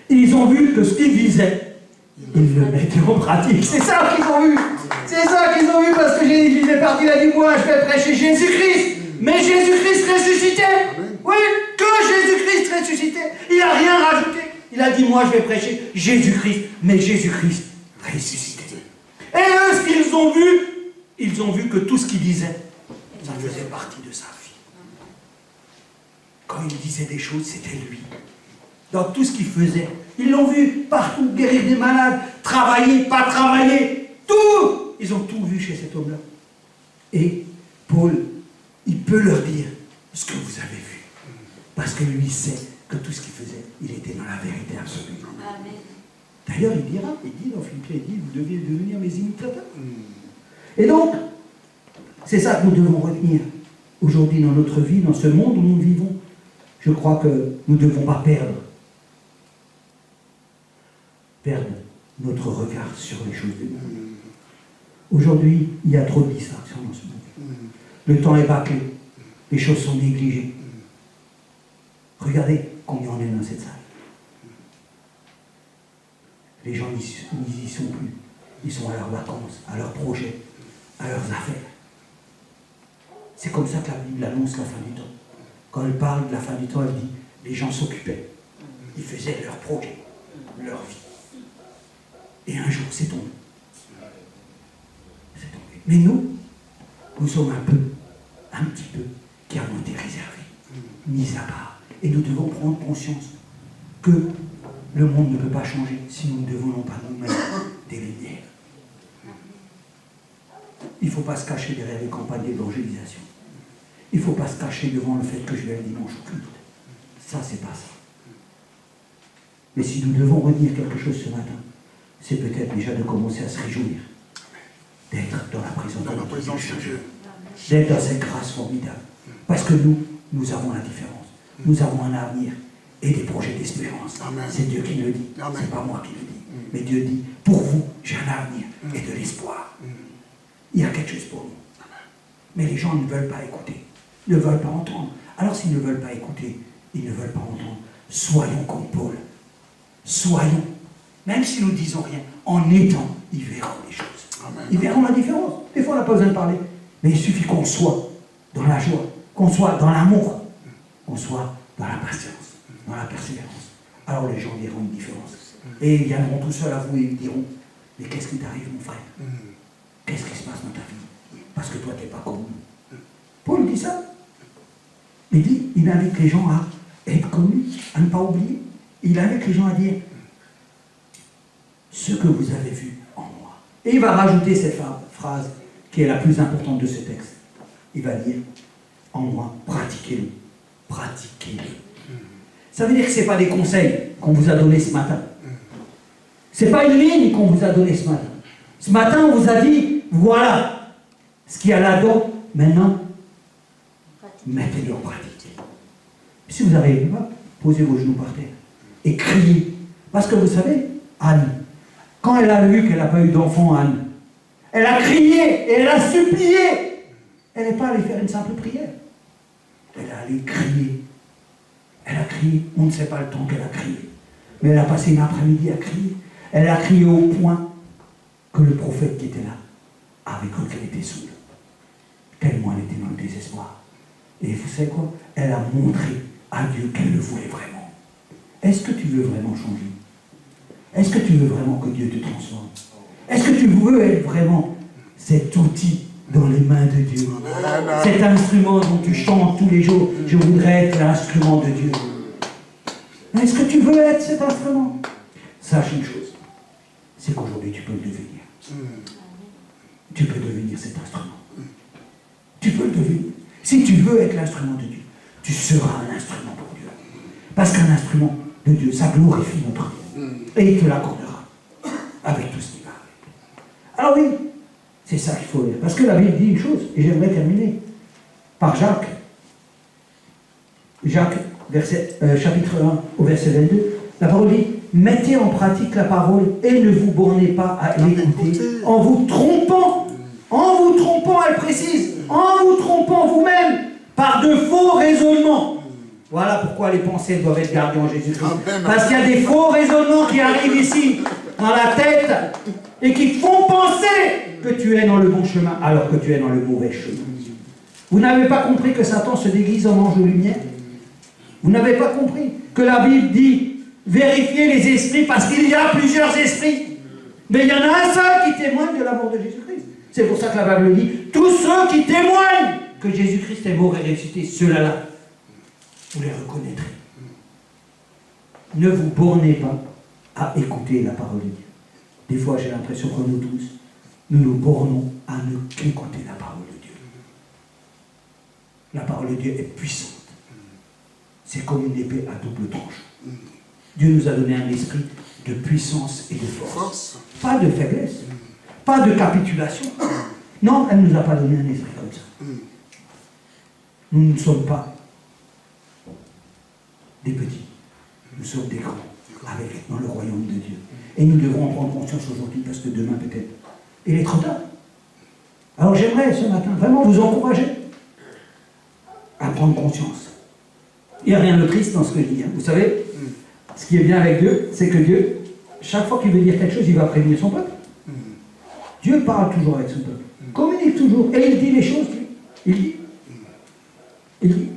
Ils ont vu que ce qu'ils disaient, ils le mettaient en pratique. C'est ça qu'ils ont vu. C'est ça qu'ils ont vu parce que Jésus est parti, il a dit, moi je vais prêcher Jésus-Christ. Mais Jésus-Christ ressuscité. Oui, que Jésus-Christ ressuscité. Il n'a rien rajouté. Il a dit, moi je vais prêcher Jésus-Christ. Mais Jésus-Christ ressuscité. Et eux, ce qu'ils ont vu, ils ont vu que tout ce qu'il disait, ça faisait partie de sa vie. Quand il disait des choses, c'était lui. Dans tout ce qu'il faisait. Ils l'ont vu partout, guérir des malades, travailler, pas travailler, tout. Ils ont tout vu chez cet homme-là. Et Paul il peut leur dire ce que vous avez vu. Parce que lui sait que tout ce qu'il faisait, il était dans la vérité absolue. Amen. D'ailleurs, il dit dans Philippiens, il dit, vous devez devenir mes imitateurs. Et donc, c'est ça que nous devons retenir aujourd'hui dans notre vie, dans ce monde où nous vivons. Je crois que nous ne devons pas perdre notre regard sur les choses de Dieu. Aujourd'hui, il y a trop de distractions dans ce monde. Le temps est bâclé, les choses sont négligées. Regardez combien on est dans cette salle. Les gens n'y sont plus. Ils sont à leurs vacances, à leurs projets, à leurs affaires. C'est comme ça que la Bible annonce la fin du temps. Quand elle parle de la fin du temps, elle dit les gens s'occupaient. Ils faisaient leurs projets, leur vie. Et un jour, c'est tombé. C'est tombé. Mais nous sommes un petit peu, qui avons été réservés, mis à part. Et nous devons prendre conscience que le monde ne peut pas changer si nous ne devenons pas nous-mêmes des lumières. Il ne faut pas se cacher derrière les campagnes d'évangélisation. Il ne faut pas se cacher devant le fait que je vais le dimanche au culte. Ça, c'est pas ça. Mais si nous devons retenir quelque chose ce matin, c'est peut-être déjà de commencer à se réjouir d'être dans la présence de Dieu, d'être dans cette grâce formidable. Parce que nous avons la différence. Nous avons un avenir et des projets d'espérance. C'est Dieu qui le dit, c'est pas moi qui le dis. Mais Dieu dit, pour vous, j'ai un avenir et de l'espoir. Il y a quelque chose pour nous. Mais les gens ne veulent pas écouter, ne veulent pas entendre. Alors s'ils ne veulent pas écouter, ils ne veulent pas entendre. Soyons comme Paul. Soyons. Même si nous ne disons rien, en étant, ils verront les choses. Ils verront la différence. Des fois, on n'a pas besoin de parler. Mais il suffit qu'on soit dans la joie, qu'on soit dans l'amour, qu'on soit dans la patience, dans la persévérance. Alors les gens verront une différence. Et ils viendront tout seuls à vous et ils diront, mais qu'est-ce qui t'arrive, mon frère? Qu'est-ce qui se passe dans ta vie? Parce que toi, tu n'es pas comme nous. Paul dit ça. Il invite les gens à être comme lui, à ne pas oublier. Il invite les gens à dire ce que vous avez vu en moi. Et il va rajouter cette phrase qui est la plus importante de ce texte. Il va dire en moi, pratiquez-le. Pratiquez-le. Ça veut dire que ce n'est pas des conseils qu'on vous a donnés ce matin. Ce n'est pas une ligne qu'on vous a donnée ce matin. Ce matin, on vous a dit, voilà ce qu'il y a là-dedans. Maintenant, mettez-le en pratique. Si vous n'arrivez pas, posez vos genoux par terre et criez. Parce que vous savez, Anne, quand elle a vu qu'elle n'a pas eu d'enfant, Anne, elle a crié et elle a supplié. Elle n'est pas allée faire une simple prière. Elle est allée crier. Elle a crié, on ne sait pas le temps qu'elle a crié. Mais elle a passé une après-midi à crier. Elle a crié au point que le prophète qui était là avait cru qu'elle était saoule. Tellement elle était dans le désespoir. Et vous savez quoi? Elle a montré à Dieu qu'elle le voulait vraiment. Est-ce que tu veux vraiment changer? Est-ce que tu veux vraiment que Dieu te transforme? Est-ce que tu veux être vraiment cet outil dans les mains de Dieu? Cet instrument dont tu chantes tous les jours, je voudrais être l'instrument de Dieu. Est-ce que tu veux être cet instrument? Sache une chose, c'est qu'aujourd'hui tu peux le devenir. Tu peux devenir cet instrument. Tu peux le devenir. Si tu veux être l'instrument de Dieu, tu seras un instrument pour Dieu. Parce qu'un instrument de Dieu, ça glorifie notre Dieu. Et il te l'accordera avec tout ce qui va. Alors oui, c'est ça qu'il faut dire. Parce que la Bible dit une chose, et j'aimerais terminer par Jacques. Jacques, chapitre 1, au verset 22. La parole dit, mettez en pratique la parole et ne vous bornez pas à l'écouter en vous trompant. En vous trompant, elle précise, en vous trompant vous-même par de faux raisonnements. Voilà pourquoi les pensées doivent être gardées en Jésus-Christ. Parce qu'il y a des faux raisonnements qui arrivent ici, dans la tête, et qui te font penser que tu es dans le bon chemin, alors que tu es dans le mauvais chemin. Vous n'avez pas compris que Satan se déguise en ange de lumière? Vous n'avez pas compris que la Bible dit vérifiez les esprits parce qu'il y a plusieurs esprits. Mais il y en a un seul qui témoigne de l'amour de Jésus-Christ. C'est pour ça que la Bible dit tous ceux qui témoignent que Jésus-Christ est mort et ressuscité, ceux-là, vous les reconnaîtrez. Ne vous bornez pas à écouter la parole de Dieu. Des fois, j'ai l'impression que nous tous, nous nous bornons à ne qu'écouter la parole de Dieu. La parole de Dieu est puissante. C'est comme une épée à double tranche. Dieu nous a donné un esprit de puissance et de force. Pas de faiblesse. Pas de capitulation. Non, elle ne nous a pas donné un esprit comme ça. Nous ne sommes pas des petits. Nous sommes des grands, dans le royaume de Dieu. Et nous devons en prendre conscience aujourd'hui, parce que demain peut-être, il est trop tard. Alors j'aimerais ce matin vraiment vous encourager à prendre conscience. Il n'y a rien de triste dans ce que je dis. Vous savez, ce qui est bien avec Dieu, c'est que Dieu, chaque fois qu'il veut dire quelque chose, il va prévenir son peuple. Dieu parle toujours avec son peuple. Communique toujours. Et il dit les choses. Il dit. Il dit.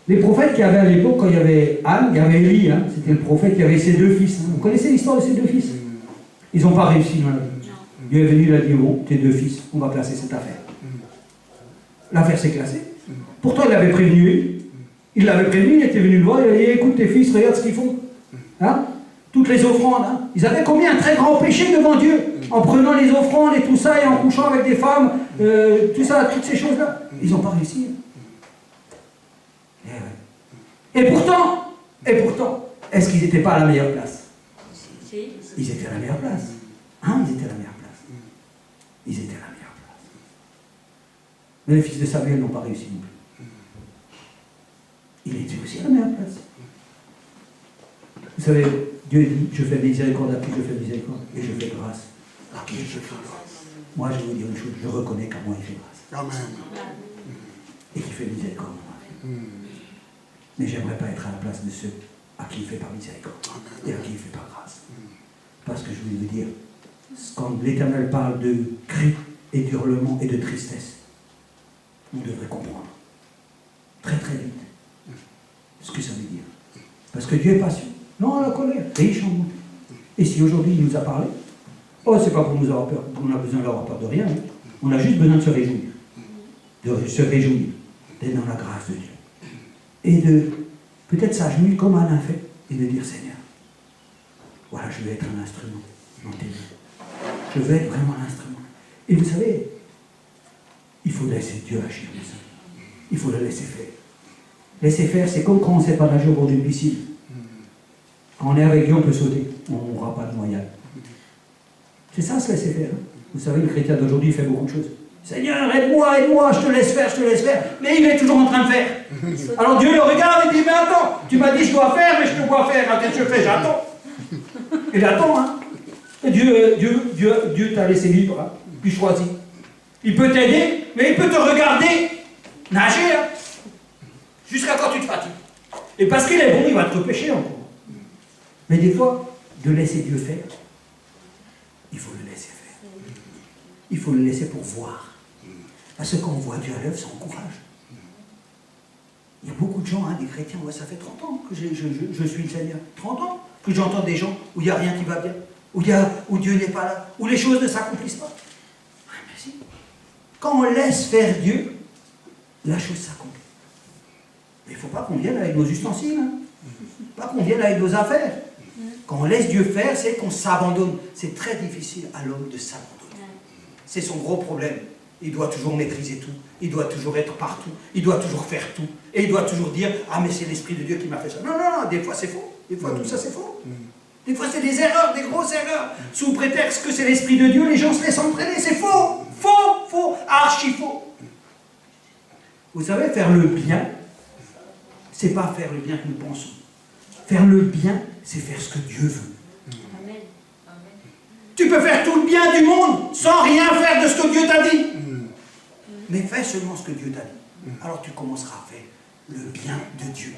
Les prophètes qu'il y avait à l'époque, quand il y avait Anne, il y avait Élie, c'était le prophète qui avait ses 2 fils. Vous connaissez l'histoire de ces 2 fils? Ils n'ont pas réussi dans la vie. Dieu est venu, il a dit, bon, tes 2 fils, on va classer cette affaire. L'affaire s'est classée. Pourtant, il l'avait prévenu. Il l'avait prévenu, il était venu le voir, il a dit, écoute tes fils, regarde ce qu'ils font. Toutes les offrandes. Ils avaient commis un très grand péché devant Dieu, en prenant les offrandes et tout ça, et en couchant avec des femmes, tout ça, toutes ces choses-là. Ils n'ont pas réussi. Et pourtant, est-ce qu'ils n'étaient pas à la meilleure place? Ils étaient à la meilleure place. Ils étaient à la meilleure place. Ils étaient à la meilleure place. Mais les fils de Samuel n'ont pas réussi non plus. Il était aussi à la meilleure place. Vous savez, Dieu dit, je fais miséricorde à qui je fais miséricorde, et je fais grâce à qui je fais grâce. Moi, je vais vous dire une chose, je reconnais qu'à moi, il fait grâce. Amen. Et qu'il fait miséricorde. Mais j'aimerais pas être à la place de ceux à qui il fait par miséricorde et à qui il fait par grâce. Parce que je voulais vous dire, quand l'Éternel parle de cris et d'hurlements et de tristesse, vous devrez comprendre très très vite ce que ça veut dire. Parce que Dieu est patient. Non, la colère, riche en bonté. Et si aujourd'hui il nous a parlé, c'est pas pour nous avoir peur, on a besoin d'avoir peur de rien. On a juste besoin de se réjouir. D'être dans la grâce de Dieu. Et de peut-être s'agenouiller comme Anne a fait, et de dire, Seigneur, voilà, je veux être un instrument dans tes mains. Je veux être vraiment l'instrument. Et vous savez, il faut laisser Dieu agir. Il faut le laisser faire. Laisser faire, c'est comme quand on ne sait pas nager au bord d'une piscine. Quand on est avec Dieu, on peut sauter. On n'aura pas de noyade. C'est ça, se laisser faire. Vous savez, le chrétien d'aujourd'hui fait beaucoup de choses. Seigneur, aide-moi, je te laisse faire. Mais il est toujours en train de faire. Alors Dieu le regarde et dit, mais attends, tu m'as dit je dois faire, mais je te vois faire. Qu'est-ce que je fais? J'attends. Et j'attends, Et Dieu t'a laissé libre, puis choisi. Il peut t'aider, mais il peut te regarder nager, jusqu'à quand tu te fatigues. Et parce qu'il est bon, il va te repêcher encore. Mais des fois, de laisser Dieu faire, il faut le laisser faire. Il faut le laisser pour voir. Parce que quand on voit Dieu à l'œuvre, ça encourage. Il y a beaucoup de gens, des chrétiens, moi ça fait 30 ans que je suis le Seigneur. 30 ans que j'entends des gens où il n'y a rien qui va bien, où Dieu n'est pas là, où les choses ne s'accomplissent pas. Mais si. Quand on laisse faire Dieu, la chose s'accomplit. Mais il ne faut pas qu'on vienne avec nos ustensiles. Pas qu'on vienne avec nos affaires. Quand on laisse Dieu faire, c'est qu'on s'abandonne. C'est très difficile à l'homme de s'abandonner. C'est son gros problème. Il doit toujours maîtriser tout. Il doit toujours être partout. Il doit toujours faire tout. Et il doit toujours dire, mais c'est l'Esprit de Dieu qui m'a fait ça. Non, des fois c'est faux. Des fois tout ça c'est faux. Des fois c'est des erreurs, des grosses erreurs. Sous prétexte que c'est l'Esprit de Dieu, les gens se laissent entraîner. C'est faux. Faux, archi faux. Vous savez, faire le bien, c'est pas faire le bien que nous pensons. Faire le bien, c'est faire ce que Dieu veut. Amen. Tu peux faire tout le bien du monde sans rien faire de ce que Dieu t'a dit. Mais fais seulement ce que Dieu t'a dit. Alors tu commenceras à faire le bien de Dieu.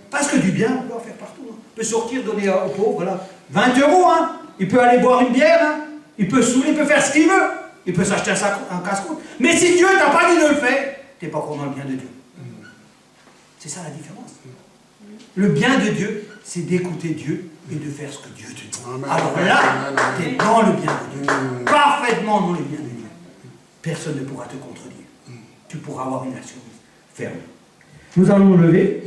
Parce que du bien, on peut en faire partout. On peut sortir, donner aux pauvres, voilà. 20 €, Il peut aller boire une bière, Il peut saouler, il peut faire ce qu'il veut. Il peut s'acheter un casse-croûte. Mais si Dieu t'a pas dit de le faire, tu n'es pas encore dans le bien de Dieu. C'est ça la différence. Le bien de Dieu, c'est d'écouter Dieu et de faire ce que Dieu te dit. Alors là, tu es dans le bien de Dieu. Parfaitement dans le bien de Dieu. Personne ne pourra te contredire. Tu pourras avoir une action ferme. Nous allons nous lever.